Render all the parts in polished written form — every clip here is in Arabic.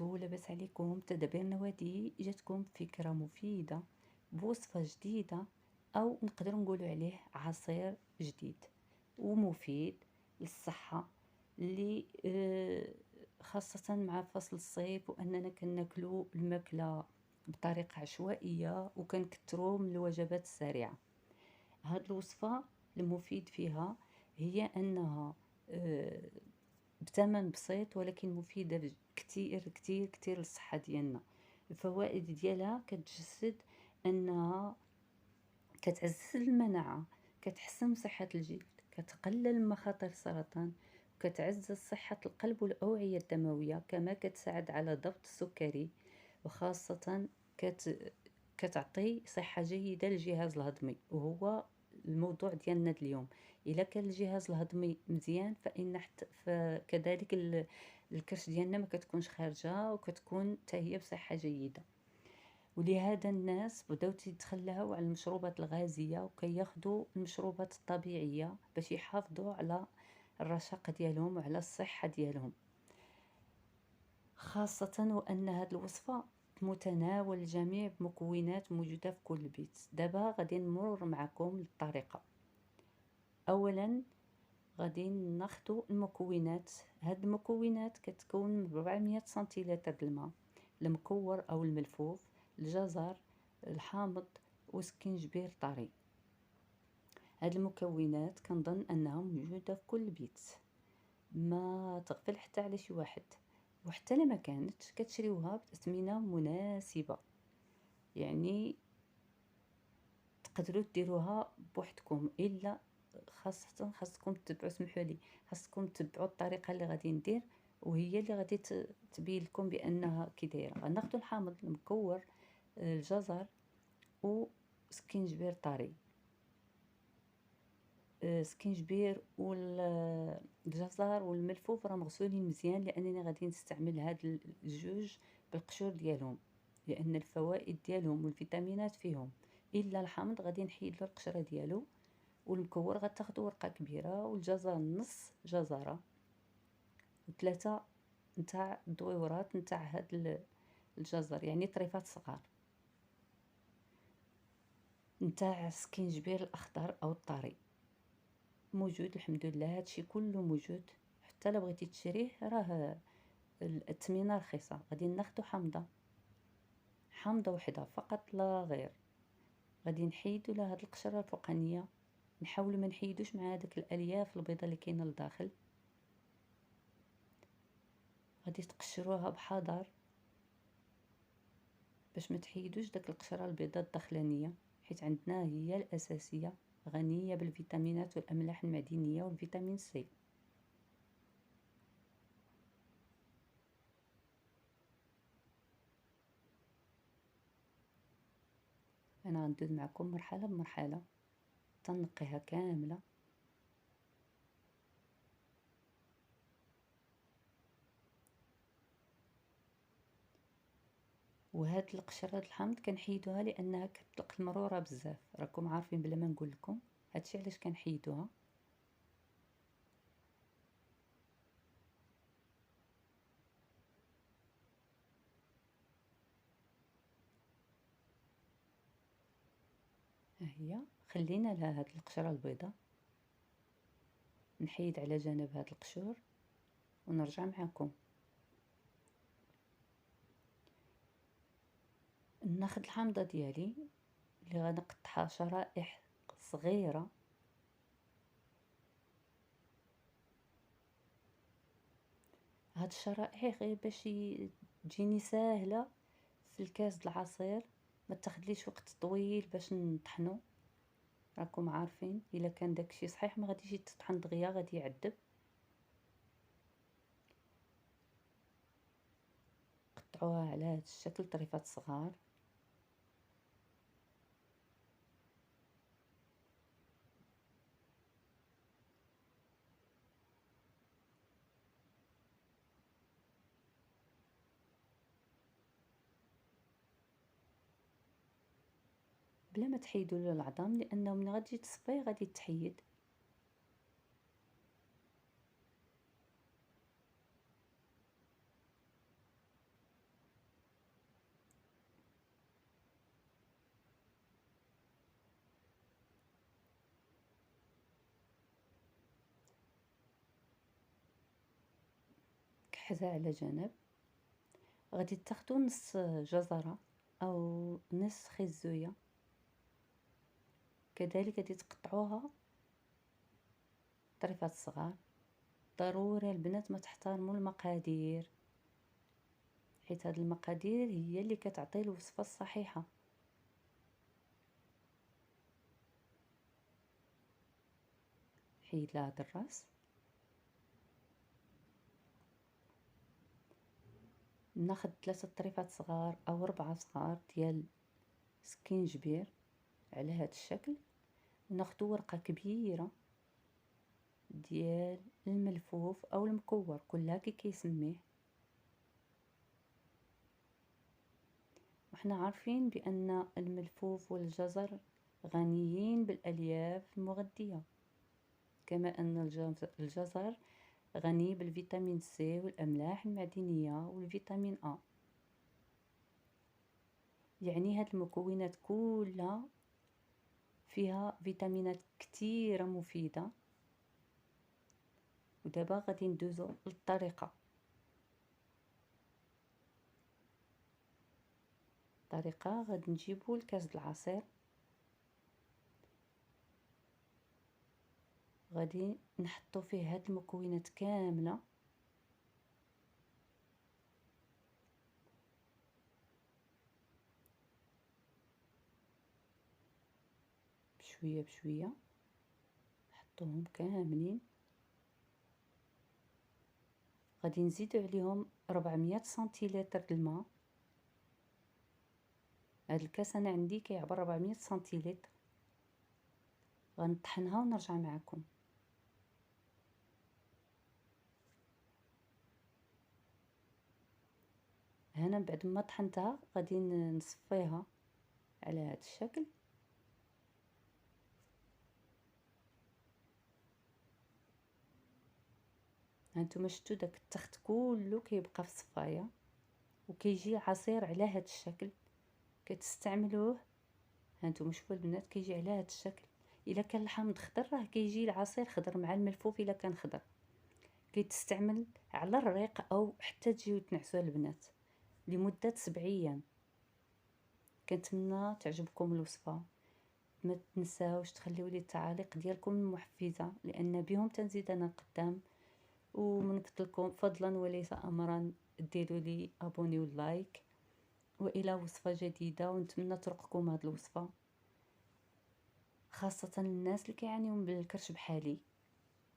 وبركاته، لاباس عليكم؟ تدابير نوادي جاتكم فكرة مفيدة بوصفة جديدة، أو نقدر نقولوا عليه عصير جديد ومفيد للصحة، اللي خاصة مع فصل الصيف، وأننا كناكلو الماكلة بطريقة عشوائية وكنكترو من الوجبات السريعة. هاد الوصفة المفيد فيها هي أنها بثمن بسيط، ولكن مفيدة كتير كتير كتير للصحة ديالنا. الفوائد ديالها كتجسد أنها كتعزز المناعة، كتحسن من صحة الجلد، كتقلل مخاطر السرطان، وكتعزز صحة القلب والأوعية الدموية، كما كتساعد على ضبط السكري، وخاصة كتعطي صحة جيدة للجهاز الهضمي، وهو الموضوع ديالنا اليوم. إلا كان الجهاز الهضمي مزيان فكذلك الكرش ديالنا ما كتكونش خارجة، وكتكون حتى هي بصحة جيدة. ولهذا الناس بداو تيتخلاو على المشروبات الغازية وكياخدوا المشروبات الطبيعية باش يحافظوا على الرشاقة ديالهم وعلى الصحة ديالهم، خاصة وأن هاد الوصفة متناول الجميع بمكونات موجودة في كل بيت. دابا غادي نمر معكم للطريقة. أولا غادي ناخدو المكونات. هاد المكونات كتكون من 400 سنتيلتر الماء المكور أو الملفوف، الجزر الحامض، وسكينجبير طري. هاد المكونات كنظن أنها موجودة في كل بيت، ما تغفل حتى على شي واحد، وحتى لما كانت كتشريوها بأثمنة مناسبة. يعني تقدروا ديروها بوحدكم، الا خاصكم تتبعوا، سمحوا لي، خاصكم تتبعوا الطريقه اللي غادي ندير، وهي اللي غادي تبين لكم بانها كي دايره. غناخذوا الحامض المكور، الجزر وسكينجبير طري. سكينجبير والجزر والملفوف راه مغسولين مزيان، لانني غادي نستعمل هاد الجوج بالقشور ديالهم، لان الفوائد ديالهم والفيتامينات فيهم. الا الحامض غادي نحيد له القشره ديالو، والمكور غتاخدوا ورقه كبيره، والجزر نص جزره، وثلاثه نتاع الدويورات نتاع هاد الجزر، يعني طريفات صغار نتاع سكينجبير الاخضر او الطري. موجود الحمد لله، هادشي كله موجود. حتى لو بغيتي تشريه راه الثمنه رخيصه. غادي ناخدو حامضه وحده فقط لا غير. غادي نحيدو لها هاد القشره الفوقانيه، نحاولوا ما نحيدوش مع هذاك الالياف البيضاء اللي كاينه لداخل. غادي تقشروها بحذر باش ما تحيدوش داك القشره البيضاء الداخلانيه، حيت عندنا هي الاساسيه، غنيه بالفيتامينات والاملاح المعدنيه والفيتامين سي. انا غندوز معكم مرحله بمرحله تنقيها كامله. وهاد القشره الحامض كنحيدوها لانها كتطلق المروره بزاف، راكم عارفين بلا ما نقول لكم هادشي علاش كنحيدوها. ها هي، خلينا لها هاد القشره البيضاء، نحيد على جنب هاد القشور ونرجع معكم. ناخد الحامضه ديالي اللي غنقطعها شرائح صغيره، هاد الشرائح غير باش تجيني ساهله في الكاس العصير، ما تاخدليش وقت طويل باش نطحنو. راكم عارفين الا كان داكشي صحيح ما غاديش تطحن دغيا، غادي يعذب. قطعوها على هذا الشكل طريفات صغار. بلا ما تحيدوا له العظام، لانه من غادي تصفيه غادي تحيد. حذاء على جنب. غادي تاخدو نص جزرة أو نص خيزوية، كذلك غادي تقطعوها طريفات صغار. ضروري البنات ما تحترموا المقادير، حيت هاد المقادير هي اللي كتعطي الوصفة الصحيحة. حيد لها هاد الراس. ناخد 3 طريفات صغار او 4 صغار ديال سكينجبير على هاد الشكل، وناخدو ورقة كبيرة ديال الملفوف او المكور، كلها كي كيسميه. وحنا عارفين بان الملفوف والجزر غنيين بالالياف المغذية، كما ان الجزر غني بالفيتامين سي والاملاح المعدنية والفيتامين ا. يعني هاد المكونات كلها فيها فيتامينات كتيرة مفيدة. ودابا غادي ندوزو للطريقة. غادي نجيبو الكاس د العصير، غادي نحطو فيه هاد المكونات كاملة، بشوية بشوية نحطوهم كاملين. غادي نزيدو عليهم 400 سنتيلتر الماء. هاد الكاس انا عندي كيعبر 400 سنتيلتر. غنطحنها ونرجع معكم. هنا بعد ما طحنتها غادي نصفيها على هذا الشكل. هانتوما شفتوا داك التخت كله كيبقى في الصفايه، وكيجي عصير على هذا الشكل كتستعملوه. هانتوما شوفوا البنات كيجي على هذا الشكل. الا كان الحامض خضر راه كيجي العصير خضر مع الملفوف. الا كان خضر كيتستعمل على الريق او حتى تجيو تنعسوا البنات لمده 7 ايام. كنتمنى تعجبكم الوصفه. ما تنساوش تخليو لي التعاليق ديالكم المحفزه، لان بهم تنزيد انا قدام. ومن فضلكم فضلا وليس امرا ديروا لي ابوني ولايك. والى وصفه جديده، ونتمنى ترقكم هذه الوصفه، خاصه الناس اللي كيعانيو بالكرش بحالي.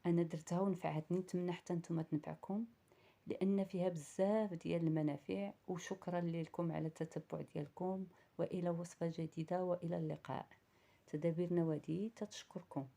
انا درتها ونفعتني، نتمنى حتى نتوما تنفعكم، لان فيها بزاف ديال المنافع. وشكرا لكم على التتبع ديالكم، والى وصفه جديده، والى اللقاء. تدابير نوادي تتشكركم.